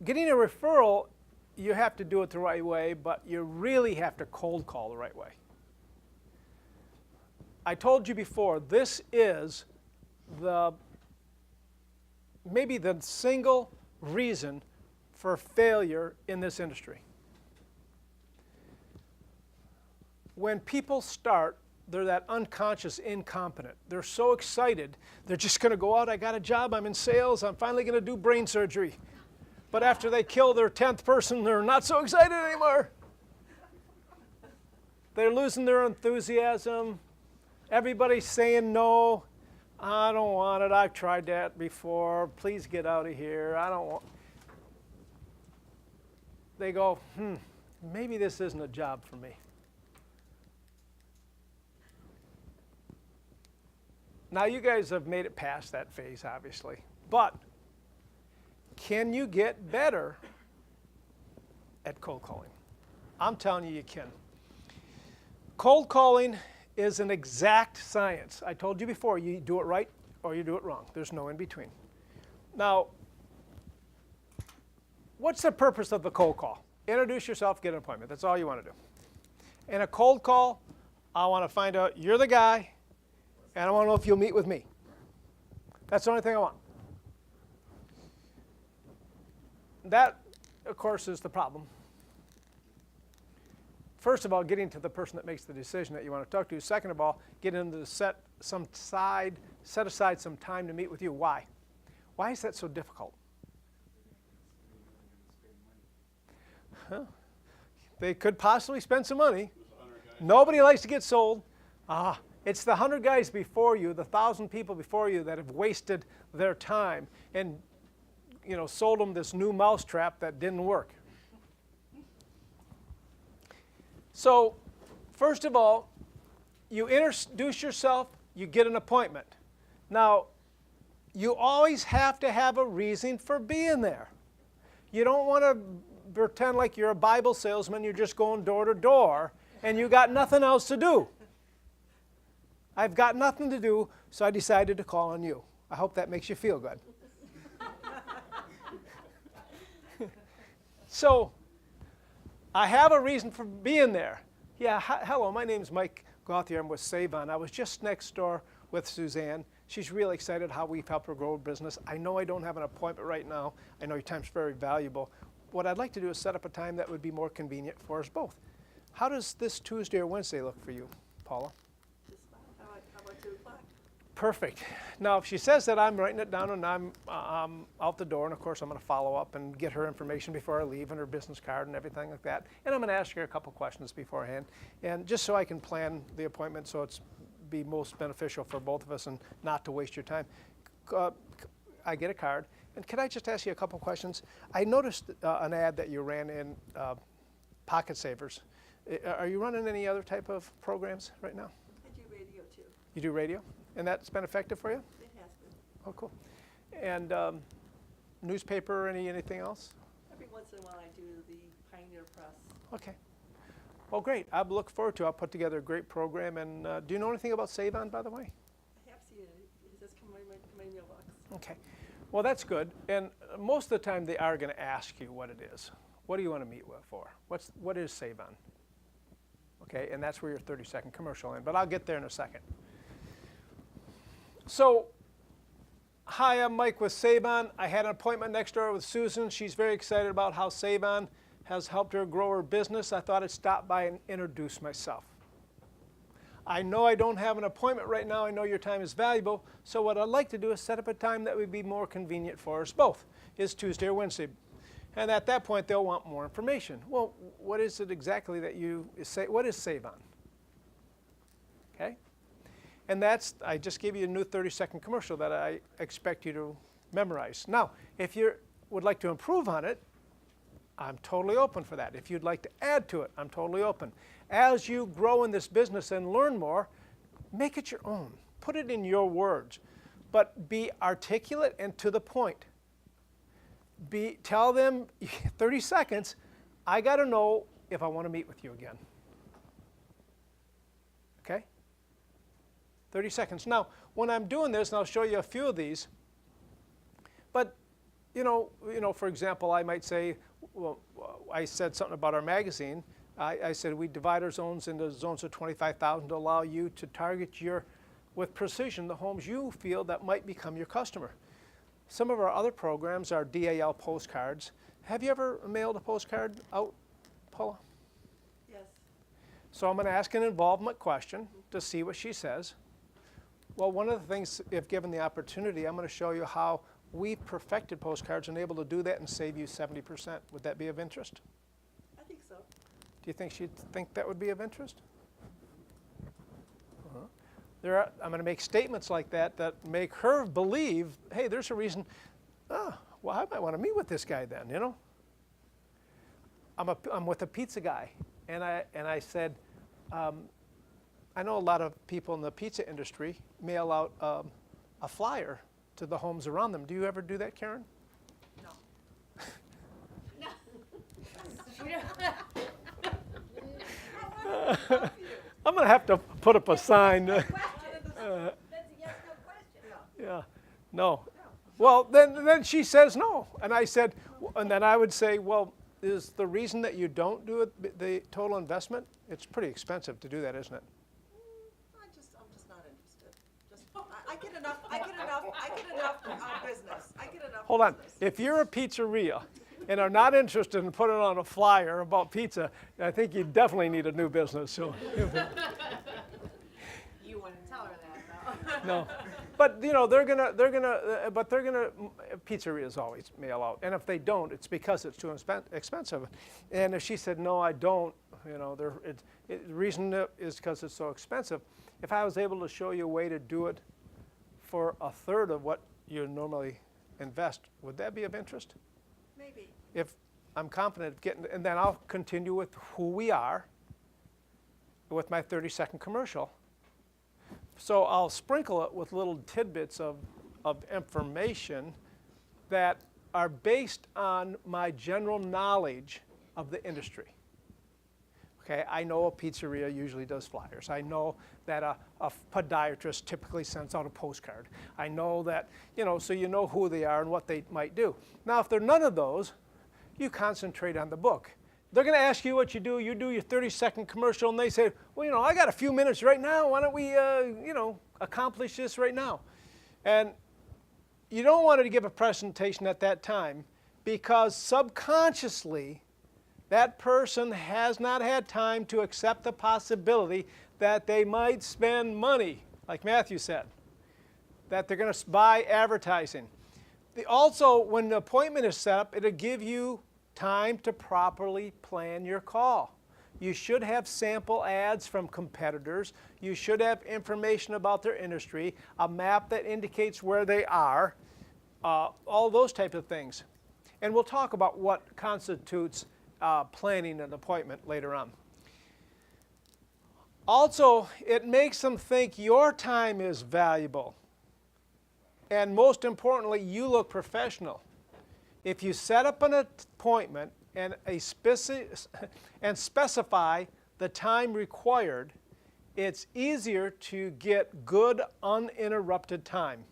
getting a referral, you have to do it the right way, but you really have to cold call the right way. I told you before, this is maybe the single reason for failure in this industry. When people start, they're that unconscious incompetent. They're so excited, they're just going to go out, I got a job, I'm in sales, I'm finally going to do brain surgery. But after they kill their 10th person, they're not so excited anymore. They're losing their enthusiasm. Everybody's saying no. I don't want it. I've tried that before. Please get out of here. I don't want. They go, maybe this isn't a job for me. Now you guys have made it past that phase, obviously. But can you get better at cold calling? I'm telling you, you can. Cold calling is an exact science. I told you before, you do it right or you do it wrong. There's no in between. Now, what's the purpose of the cold call? Introduce yourself, get an appointment. That's all you want to do. In a cold call, I want to find out you're the guy, and I want to know if you'll meet with me. That's the only thing I want. That, of course, is the problem. First of all, getting to the person that makes the decision that you want to talk to. Second of all, get them to set aside some time to meet with you. Why? Why is that so difficult? Huh? They could possibly spend some money. Nobody likes to get sold. It's the 100 guys before you, the 1,000 people before you that have wasted their time and sold them this new mousetrap that didn't work. So, first of all, you introduce yourself, you get an appointment. Now, you always have to have a reason for being there. You don't want to pretend like you're a Bible salesman, you're just going door to door, and you got nothing else to do. I've got nothing to do, so I decided to call on you. I hope that makes you feel good. So, I have a reason for being there. Yeah, hello, my name's Mike Gauthier. I'm with Savon. I was just next door with Suzanne. She's really excited how we've helped her grow her business. I know I don't have an appointment right now. I know your time's very valuable. What I'd like to do is set up a time that would be more convenient for us both. How does this Tuesday or Wednesday look for you, Paula? How about 2 o'clock? Perfect. Now, if she says that, I'm writing it down and I'm out the door, and of course I'm going to follow up and get her information before I leave and her business card and everything like that. And I'm going to ask her a couple questions beforehand, and just so I can plan the appointment so it's be most beneficial for both of us and not to waste your time. I get a card, and can I just ask you a couple questions? I noticed an ad that you ran in Pocket Savers. Are you running any other type of programs right now? I do radio too. You do radio? And that's been effective for you? It has been. Oh, cool. And newspaper or anything else? Every once in a while I do the Pioneer Press. Okay. Well, great. I look forward to it. I'll put together a great program. And do you know anything about Savon, by the way? I have seen it. It does come in my mailbox. Okay. Well, that's good. And most of the time they are going to ask you what it is. What do you want to meet with for? What is Savon? Okay, and that's where your 30-second commercial in. But I'll get there in a second. So, hi, I'm Mike with Savon. I had an appointment next door with Susan. She's very excited about how Savon has helped her grow her business. I thought I'd stop by and introduce myself. I know I don't have an appointment right now. I know your time is valuable. So what I'd like to do is set up a time that would be more convenient for us both. Is Tuesday or Wednesday. And at that point, they'll want more information. Well, what is it exactly that you say? What is Savon? Okay? And I just gave you a new 30-second commercial that I expect you to memorize. Now, if you would like to improve on it, I'm totally open for that. If you'd like to add to it, I'm totally open. As you grow in this business and learn more, make it your own. Put it in your words. But be articulate and to the point. Tell them 30 seconds, I got to know if I want to meet with you again. Okay? 30 seconds. Now, when I'm doing this, and I'll show you a few of these, but For example, I might say, well, I said something about our magazine. I said we divide our zones into zones of 25,000 to allow you to target with precision, the homes you feel that might become your customer. Some of our other programs are DAL postcards. Have you ever mailed a postcard out, Paula? Yes. So I'm going to ask an involvement question to see what she says. Well, one of the things, if given the opportunity, I'm going to show you how we perfected postcards and able to do that and save you 70%. Would that be of interest? I think so. Do you think she'd think that would be of interest? I'm going to make statements like that that make her believe, hey, there's a reason, well, I might want to meet with this guy then, I'm with a pizza guy, and I said, I know a lot of people in the pizza industry mail out a flyer to the homes around them. Do you ever do that, Karen? No. I'm going to have to put up a sign. That's a yes/no question. Yeah, no. Well, then she says no, and I said, and then I would say, well, is the reason that you don't do it the total investment? It's pretty expensive to do that, isn't it? I'm just not interested. I get enough business. I get enough Hold on. business. If you're a pizzeria and are not interested in putting on a flyer about pizza, I think you definitely need a new business. So. You wouldn't tell her that, though. No, but pizzerias always mail out, and if they don't, it's because it's too expensive. And if she said no, I don't, the reason is because it's so expensive. If I was able to show you a way to do it for a third of what you normally invest, would that be of interest? Maybe. If I'm confident of getting, and then I'll continue with who we are with my 30-second commercial. So I'll sprinkle it with little tidbits of information that are based on my general knowledge of the industry. Okay, I know a pizzeria usually does flyers. I know that a podiatrist typically sends out a postcard. I know that, so you know who they are and what they might do. Now, if they're none of those, you concentrate on the book. They're going to ask you what you do your 30-second commercial, and they say, well, I got a few minutes right now. Why don't we, accomplish this right now? And you don't want to give a presentation at that time because subconsciously, that person has not had time to accept the possibility that they might spend money, like Matthew said, that they're going to buy advertising. Also, when the appointment is set up, it'll give you time to properly plan your call. You should have sample ads from competitors. You should have information about their industry, a map that indicates where they are, all those types of things. And we'll talk about what constitutes planning an appointment later on. Also, it makes them think your time is valuable. And most importantly, you look professional. If you set up an appointment and specify the time required, it's easier to get good, uninterrupted time.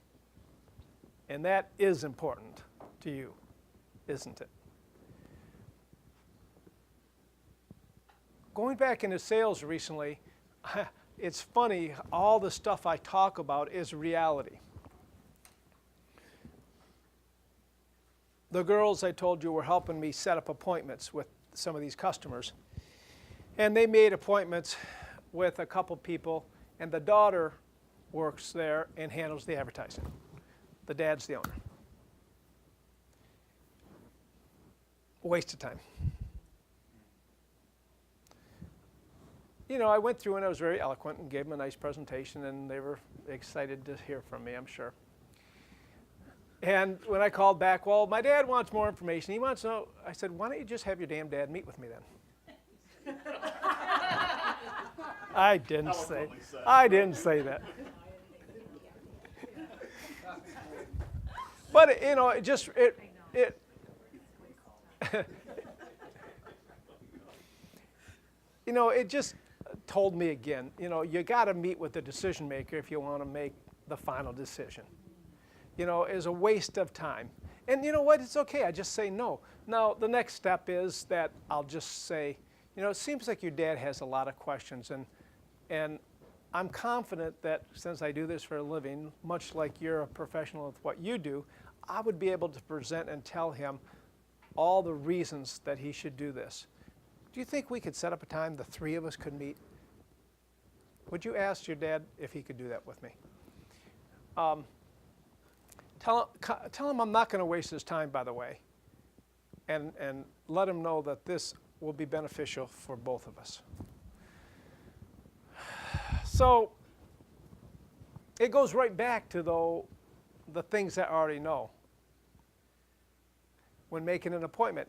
And that is important to you, isn't it? Going back into sales recently, it's funny, all the stuff I talk about is reality. The girls I told you were helping me set up appointments with some of these customers. And they made appointments with a couple people, and the daughter works there and handles the advertising. The dad's the owner. Waste of time. I went through and I was very eloquent and gave them a nice presentation, and they were excited to hear from me, I'm sure. And when I called back, well, my dad wants more information. He wants to know. I said, why don't you just have your damn dad meet with me then? I didn't say that. But it just it just told me again, you got to meet with the decision maker if you want to make the final decision. Is a waste of time. And you know what? It's okay. I just say no. Now, the next step is that I'll just say, it seems like your dad has a lot of questions, and I'm confident that since I do this for a living, much like you're a professional with what you do, I would be able to present and tell him all the reasons that he should do this. Do you think we could set up a time the three of us could meet? Would you ask your dad if he could do that with me? Tell him I'm not going to waste his time, by the way, and let him know that this will be beneficial for both of us. So it goes right back to, though, the things that I already know. When making an appointment,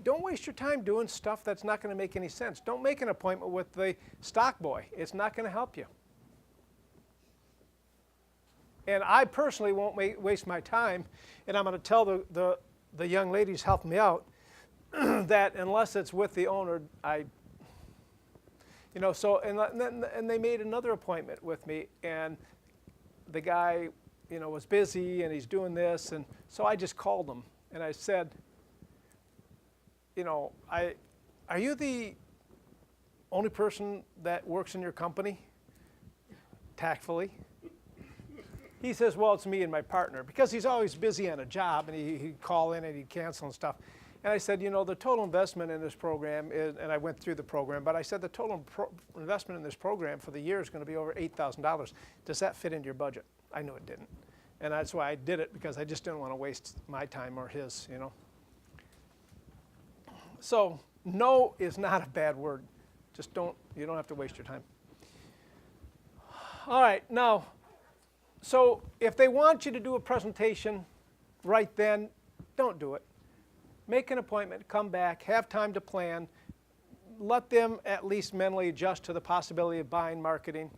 don't waste your time doing stuff that's not going to make any sense. Don't make an appointment with the stock boy. It's not going to help you. And I personally won't waste my time, and I'm going to tell the young ladies helping me out that unless it's with the owner, and they made another appointment with me, and the guy, was busy and he's doing this, and so I just called him and I said, are you the only person that works in your company? Tactfully. He says, well, it's me and my partner, because he's always busy on a job, and he'd call in and he'd cancel and stuff. And I said, the total investment in this program is, and I went through the program, but I said the total investment in this program for the year is going to be over $8,000. Does that fit into your budget? I knew it didn't. And that's why I did it, because I just didn't want to waste my time or his, So no is not a bad word. Just you don't have to waste your time. All right, now, so if they want you to do a presentation right then, don't do it. Make an appointment, come back, have time to plan, let them at least mentally adjust to the possibility of buying marketing.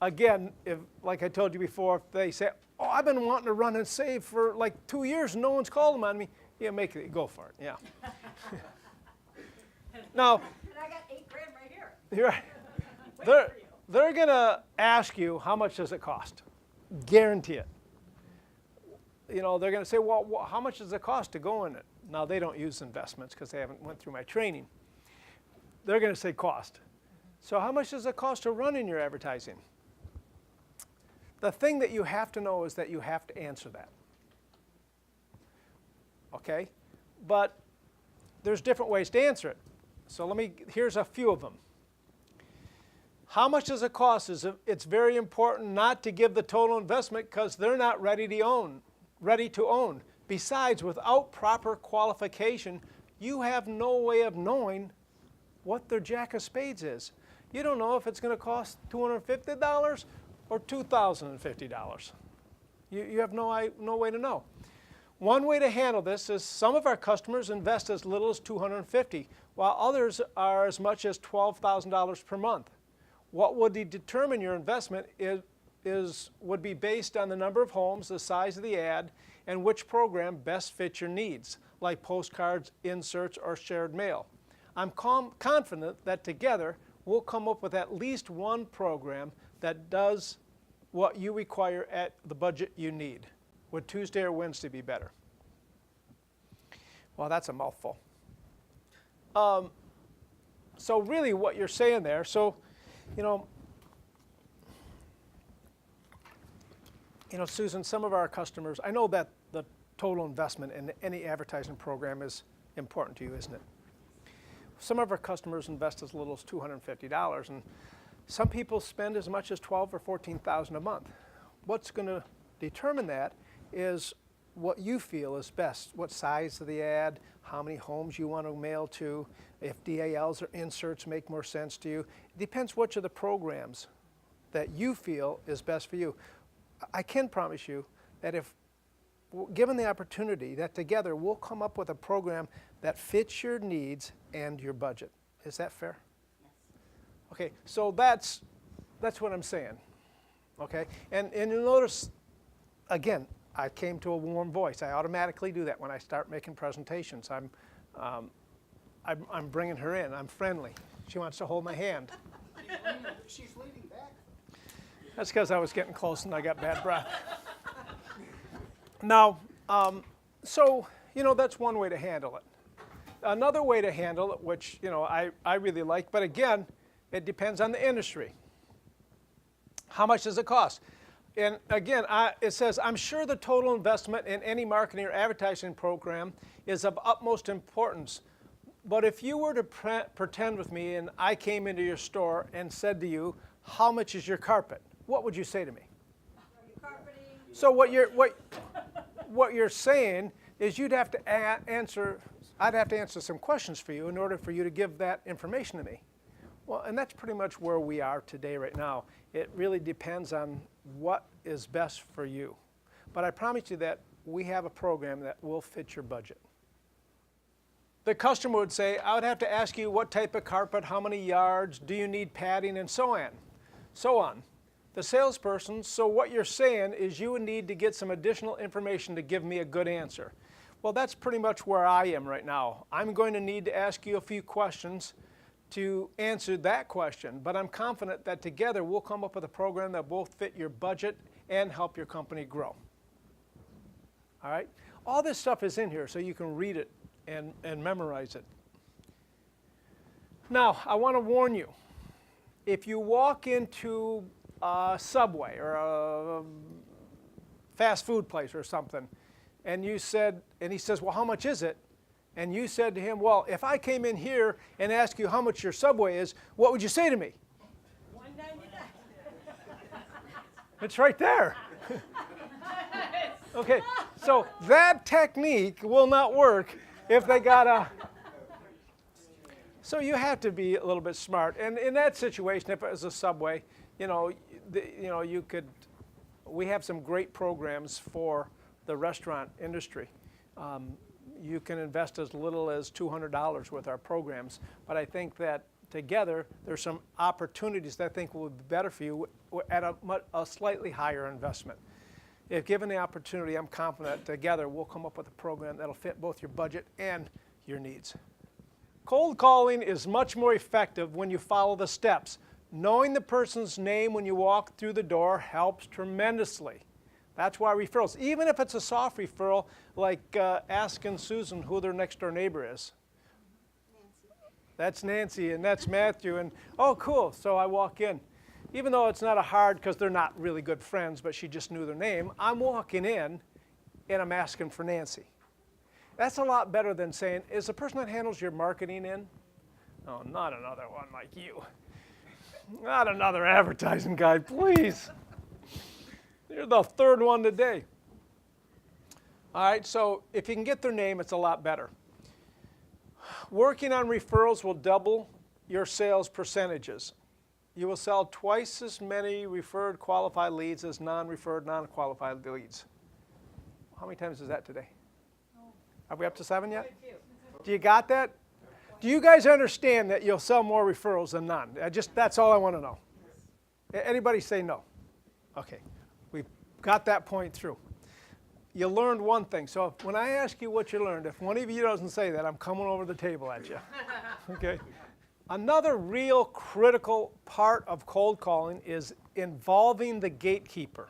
Again, if, like I told you before, if they say, oh, I've been wanting to run and save for like 2 years and no one's called them on me, yeah, go for it, yeah. Now, And I got $8 grand right here. you're right. They're going to ask you, how much does it cost? Guarantee it. They're going to say, well, how much does it cost to go in it? Now, they don't use investments because they haven't went through my training. They're going to say cost. So how much does it cost to run in your advertising? The thing that you have to know is that you have to answer that. Okay? But there's different ways to answer it. So here's a few of them. How much does it cost? It's very important not to give the total investment because they're not ready to own. Besides, without proper qualification, you have no way of knowing what their jack of spades is. You don't know if it's going to cost $250 or $2,050. You have no way to know. One way to handle this is some of our customers invest as little as $250, while others are as much as $12,000 per month. What would determine your investment would be based on the number of homes, the size of the ad, and which program best fits your needs, like postcards, inserts, or shared mail. I'm confident that together we'll come up with at least one program that does what you require at the budget you need. Would Tuesday or Wednesday be better? Well, that's a mouthful. So really what you're saying there, Susan, some of our customers, I know that the total investment in any advertising program is important to you, isn't it? Some of our customers invest as little as $250, and some people spend as much as $12,000 or $14,000 a month. What's going to determine that is what you feel is best, what size of the ad, how many homes you want to mail to, if DALs or inserts make more sense to you. It depends which of the programs that you feel is best for you. I can promise you that if given the opportunity, that together we'll come up with a program that fits your needs and your budget. Is that fair? Yes. Okay, so that's what I'm saying. Okay, and you'll notice, again, I came to a warm voice. I automatically do that when I start making presentations. I'm bringing her in. I'm friendly. She wants to hold my hand. She's leaning back. That's because I was getting close and I got bad breath. Now, so, that's one way to handle it. Another way to handle it, which, I really like, but again, it depends on the industry. How much does it cost? And again, it says, I'm sure the total investment in any marketing or advertising program is of utmost importance. But if you were to pretend with me and I came into your store and said to you, how much is your carpet? What would you say to me? Carpeting. So what you're saying is you'd have to answer, I'd have to answer some questions for you in order for you to give that information to me. Well, and that's pretty much where we are today right now. It really depends on what is best for you. But I promise you that we have a program that will fit your budget. The customer would say, I would have to ask you what type of carpet, how many yards, do you need padding, and so on. The salesperson, so what you're saying is you would need to get some additional information to give me a good answer. Well, that's pretty much where I am right now. I'm going to need to ask you a few questions to answer that question, but I'm confident that together we'll come up with a program that will fit your budget and help your company grow. All right? All this stuff is in here so you can read it and memorize it. Now, I want to warn you, if you walk into a Subway or a fast food place or something, and he says, well, how much is it? And you said to him, well, if I came in here and asked you how much your Subway is, what would you say to me? $1.99. It's right there. Okay, so that technique will not work if they got a... So you have to be a little bit smart. And in that situation, if it was a Subway, we have some great programs for the restaurant industry. You can invest as little as $200 with our programs, but I think that together there's some opportunities that I think will be better for you at a slightly higher investment. If given the opportunity, I'm confident together we'll come up with a program that'll fit both your budget and your needs. Cold calling is much more effective when you follow the steps. Knowing the person's name when you walk through the door helps tremendously. That's why referrals, even if it's a soft referral, like asking Susan who their next door neighbor is. Nancy. That's Nancy and that's Matthew, and oh, cool, so I walk in. Even though it's not a hard, because they're not really good friends, but she just knew their name, I'm walking in and I'm asking for Nancy. That's a lot better than saying, is the person that handles your marketing in? Oh, not another one like you. Not another advertising guy, please. You're the third one today. All right, so if you can get their name, it's a lot better. Working on referrals will double your sales percentages. You will sell twice as many referred qualified leads as non-referred, non-qualified leads. How many times is that today? Are we up to 7 yet? Do you got that? Do you guys understand that you'll sell more referrals than none? That's all I want to know. Anybody say no? Okay, we've got that point through. You learned one thing. So when I ask you what you learned, if one of you doesn't say that, I'm coming over the table at you. Okay. Another real critical part of cold calling is involving the gatekeeper.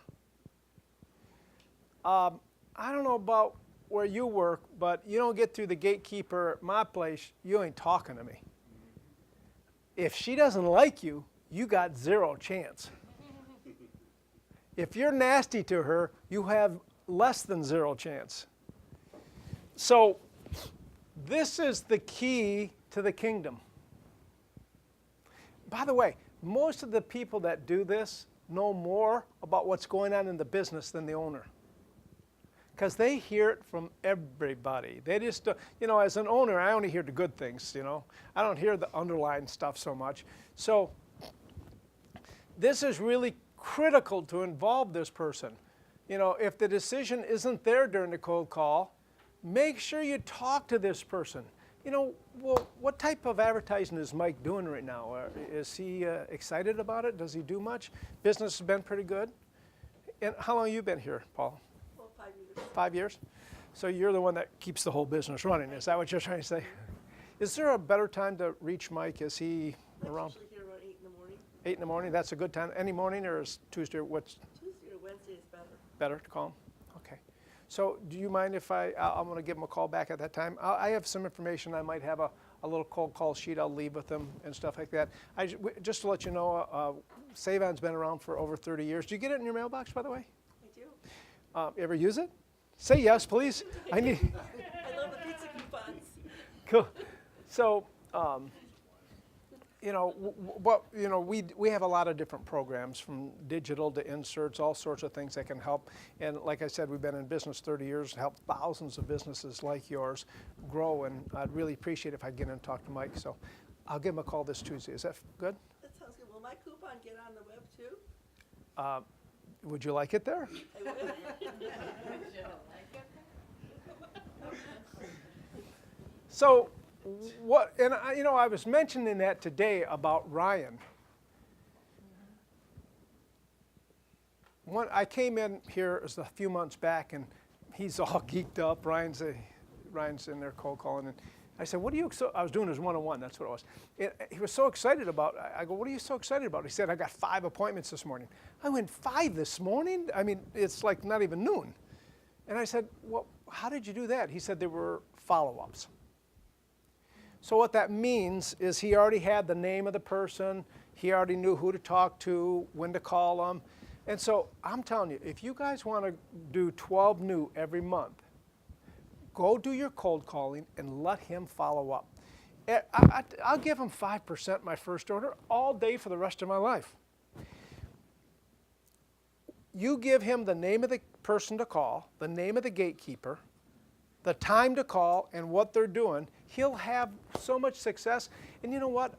I don't know about where you work, but you don't get through the gatekeeper at my place, you ain't talking to me. If she doesn't like you, you got zero chance. If you're nasty to her, you have less than zero chance. So this is the key to the kingdom. By the way, most of the people that do this know more about what's going on in the business than the owner. Because they hear it from everybody. They just, as an owner, I only hear the good things, I don't hear the underlying stuff so much. So this is really critical to involve this person. If the decision isn't there during the cold call, make sure you talk to this person. Well, what type of advertising is Mike doing right now? Is he excited about it? Does he do much? Business has been pretty good. And how long have you been here, Paul? Well, 5 years. 5 years? So you're the one that keeps the whole business running. Is that what you're trying to say? Is there a better time to reach Mike? Is he around? Usually here around 8 in the morning. 8 in the morning? That's a good time. Any morning, or is Tuesday, what's Tuesday or Wednesday is better. better to call him? Okay. So do you mind if I'm going to give them a call back at that time? I have some information. I might have a little cold call sheet I'll leave with them and stuff like that. Just to let you know, Save-On's been around for over 30 years. Do you get it in your mailbox, by the way? I do. Ever use it? Say yes, please. I need. I love the pizza coupons. Cool. So, we have a lot of different programs, from digital to inserts, all sorts of things that can help. And like I said, we've been in business 30 years, helped thousands of businesses like yours grow. And I'd really appreciate if I get in and talk to Mike. So I'll give him a call this Tuesday. Is that good? That sounds good. Will my coupon get on the web too? Would you like it there? I will. So what, and I was mentioning that today about Ryan. I came in here a few months back, and he's all geeked up. Ryan's in there cold calling, and I said, "What are you?" I was doing his one-on-one. That's what it was. He was so excited about. I go, "What are you so excited about?" He said, "I got 5 appointments this morning." I went, 5 this morning? I mean, it's like not even noon. And I said, "Well, how did you do that?" He said, "They were follow-ups." So what that means is he already had the name of the person. He already knew who to talk to, when to call them. And so I'm telling you, if you guys want to do 12 new every month, go do your cold calling and let him follow up. I'll give him 5% my first order all day for the rest of my life. You give him the name of the person to call, the name of the gatekeeper, the time to call, and what they're doing. He'll have so much success. And you know what?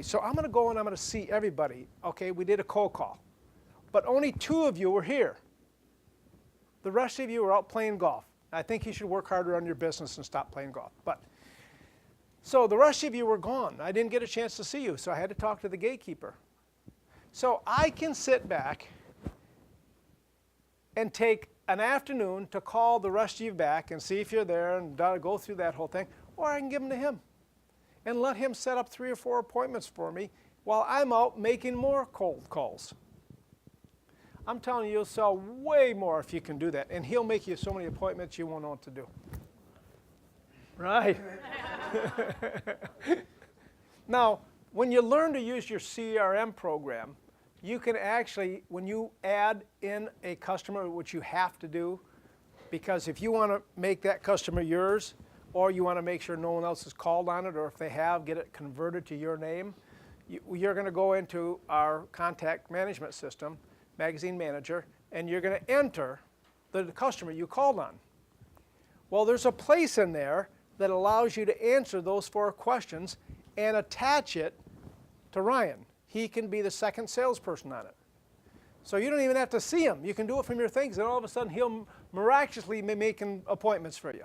So I'm going to go and I'm going to see everybody. Okay, we did a cold call, but only 2 of you were here. The rest of you are out playing golf. I think you should work harder on your business and stop playing golf. So the rest of you were gone. I didn't get a chance to see you, so I had to talk to the gatekeeper. So I can sit back and take an afternoon to call the rest of you back and see if you're there and go through that whole thing, or I can give them to him and let him set up 3 or 4 appointments for me while I'm out making more cold calls. I'm telling you, you'll sell way more if you can do that, and he'll make you so many appointments you won't know what to do. Right. Now, when you learn to use your CRM program, you can actually, when you add in a customer, which you have to do, because if you want to make that customer yours, or you want to make sure no one else has called on it, or if they have, get it converted to your name, you're going to go into our contact management system, Magazine Manager, and you're going to enter the customer you called on. Well, there's a place in there that allows you to answer those 4 questions and attach it to Ryan. He can be the second salesperson on it. So you don't even have to see him. You can do it from your things, and all of a sudden he'll miraculously be making appointments for you.